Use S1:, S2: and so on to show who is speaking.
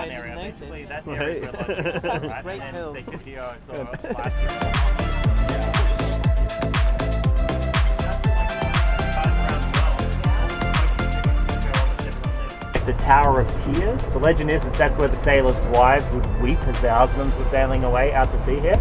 S1: fun area. Basically, that area is where a lot of people go, right?
S2: Great
S1: And
S2: hills.
S1: they could be sort of last the Tower of Tears. The legend is that that's where the sailors' wives would weep as their husbands were sailing away out to sea here.